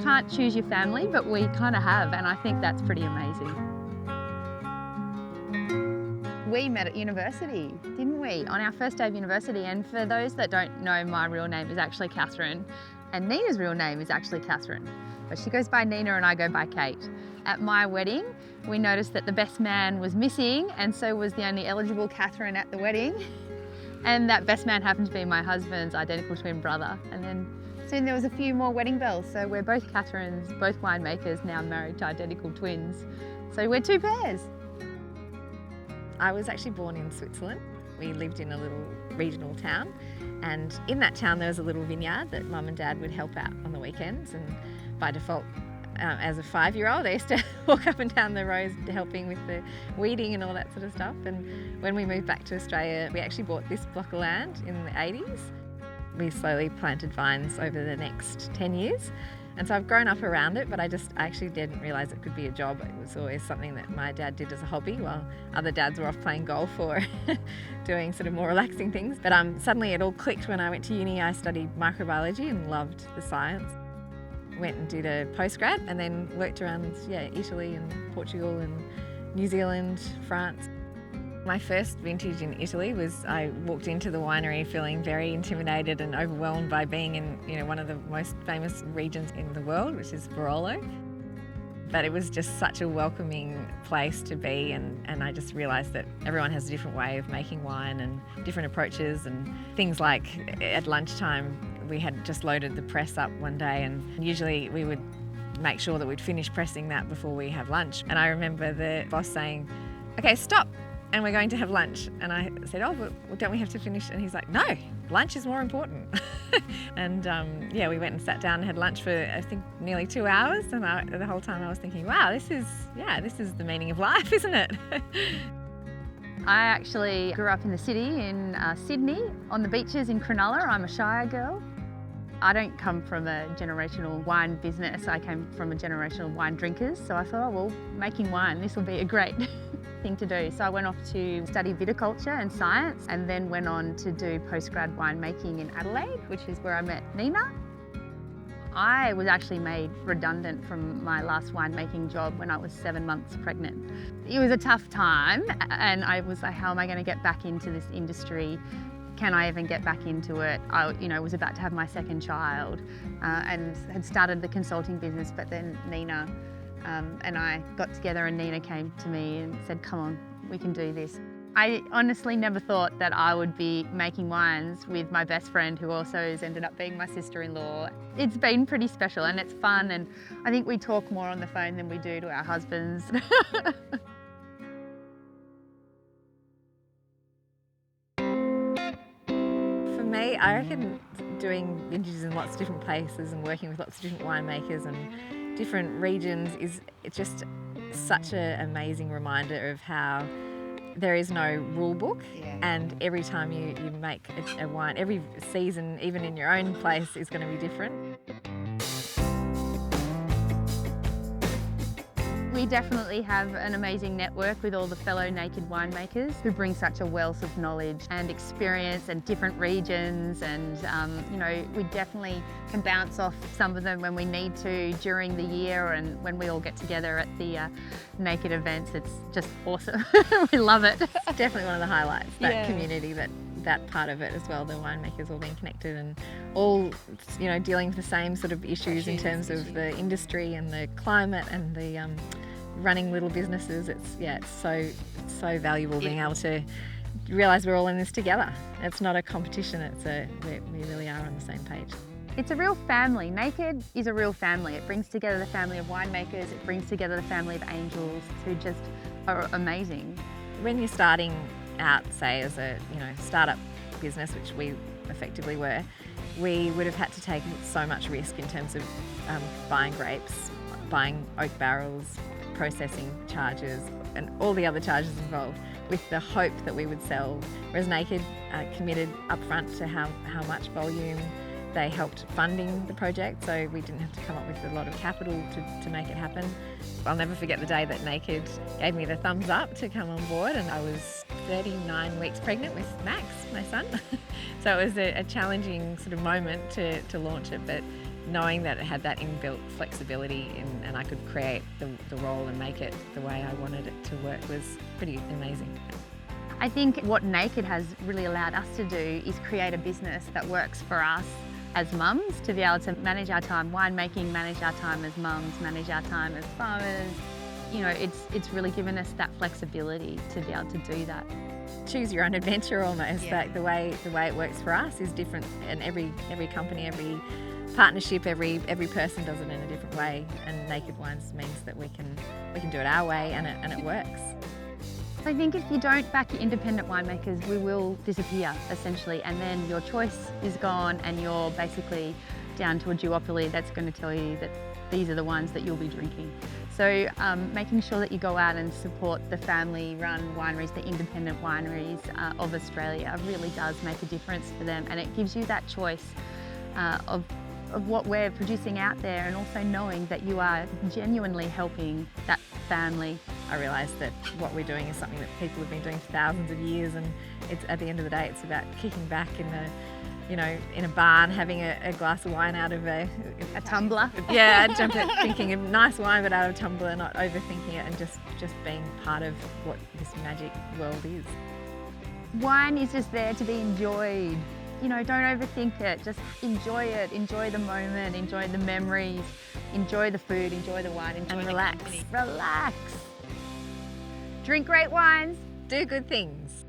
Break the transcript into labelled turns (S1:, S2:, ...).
S1: can't choose your family, but we kind of have, and I think that's pretty amazing. We met at university, didn't we? On our first day of university, and for those that don't know, my real name is actually Catherine, and Nina's real name is actually Catherine, but she goes by Nina and I go by Kate. At my wedding, we noticed that the best man was missing, and so was the only eligible Catherine at the wedding. And that best man happened to be my husband's identical twin brother. And then soon there was a few more wedding bells. So we're both Catherines, both winemakers, now married to identical twins. So we're two pairs.
S2: I was actually born in Switzerland. We lived in a little regional town, and in that town there was a little vineyard that Mum and Dad would help out on the weekends, and by default, as a 5-year-old, I used to walk up and down the roads helping with the weeding and all that sort of stuff. And when we moved back to Australia, we actually bought this block of land in the 80s. We slowly planted vines over the next 10 years. And so I've grown up around it, but I actually didn't realise it could be a job. It was always something that my dad did as a hobby while other dads were off playing golf or doing sort of more relaxing things. But suddenly it all clicked when I went to uni. I studied microbiology and loved the science. Went and did a postgrad and then worked around Italy and Portugal and New Zealand, France. My first vintage in Italy was I walked into the winery feeling very intimidated and overwhelmed by being in one of the most famous regions in the world, which is Barolo. But it was just such a welcoming place to be, and I just realised that everyone has a different way of making wine and different approaches, and things like at lunchtime we had just loaded the press up one day, and usually we would make sure that we'd finish pressing that before we have lunch. And I remember the boss saying, "Okay, stop, and we're going to have lunch." And I said, "Oh, but don't we have to finish?" And he's like, "No, lunch is more important." And we went and sat down and had lunch for I think nearly 2 hours, and the whole time I was thinking, wow, this is the meaning of life, isn't it?
S1: I actually grew up in the city in Sydney, on the beaches in Cronulla. I'm a Shire girl. I don't come from a generational wine business. I came from a generational wine drinkers. So I thought, oh, well, making wine, this will be a great thing to do. So I went off to study viticulture and science, and then went on to do postgrad winemaking in Adelaide, which is where I met Nina. I was actually made redundant from my last winemaking job when I was 7 months pregnant. It was a tough time, and I was like, how am I going to get back into this industry? Can I even get back into it? I was about to have my second child and had started the consulting business, but then Nina and I got together, and Nina came to me and said, come on, we can do this. I honestly never thought that I would be making wines with my best friend, who also has ended up being my sister-in-law. It's been pretty special and it's fun, and I think we talk more on the phone than we do to our husbands.
S2: For me, I reckon doing vintages in lots of different places and working with lots of different winemakers and different regions is just such an amazing reminder of how there is no rule book, and every time you make a wine, every season, even in your own place, is going to be different.
S1: We definitely have an amazing network with all the fellow naked winemakers who bring such a wealth of knowledge and experience and different regions, and we definitely can bounce off some of them when we need to during the year, and when we all get together at the naked events. It's just awesome. We love it.
S2: It's definitely one of the highlights, that community, that part of it as well, the winemakers all being connected and all dealing with the same sort of issues in terms of the industry and the climate and the running little businesses. It's so valuable being able to realise we're all in this together. It's not a competition, we really are on the same page.
S1: It's a real family. Naked is a real family. It brings together the family of winemakers, it brings together the family of angels who just are amazing.
S2: When you're starting out, say as a startup business, which we effectively were, we would have had to take so much risk in terms of buying grapes, buying oak barrels, processing charges and all the other charges involved, with the hope that we would sell. Whereas Naked committed upfront to how much volume, They helped funding the project, so we didn't have to come up with a lot of capital to make it happen. I'll never forget the day that Naked gave me the thumbs up to come on board, and I was 39 weeks pregnant with Max, my son. So it was a challenging sort of moment to launch it, but knowing that it had that inbuilt flexibility and I could create the role and make it the way I wanted it to work was pretty amazing.
S1: I think what Naked has really allowed us to do is create a business that works for us as mums, to be able to manage our time winemaking, manage our time as mums, manage our time as farmers. You know, it's really given us that flexibility to be able to do that.
S2: Choose your own adventure almost. Yeah. Like the way it works for us is different, and every company, every partnership, every person does it in a different way, and Naked Wines means that we can do it our way, and it works.
S1: I think if you don't back your independent winemakers, we will disappear essentially, and then your choice is gone and you're basically down to a duopoly that's going to tell you that these are the ones that you'll be drinking. So making sure that you go out and support the family-run wineries, the independent wineries of Australia really does make a difference for them, and it gives you that choice of what we're producing out there, and also knowing that you are genuinely helping that family.
S2: I realised that what we're doing is something that people have been doing for thousands of years, and it's at the end of the day, it's about kicking back in a barn, having a glass of wine out of a
S1: tumbler.
S2: Yeah, thinking of nice wine, but out of a tumbler, not overthinking it, and just being part of what this magic world is.
S1: Wine is just there to be enjoyed. You know, don't overthink it, just enjoy it, enjoy the moment, enjoy the memories, enjoy the food, enjoy the wine, enjoy
S2: and relax.
S1: Relax. Drink great wines.
S2: Do good things.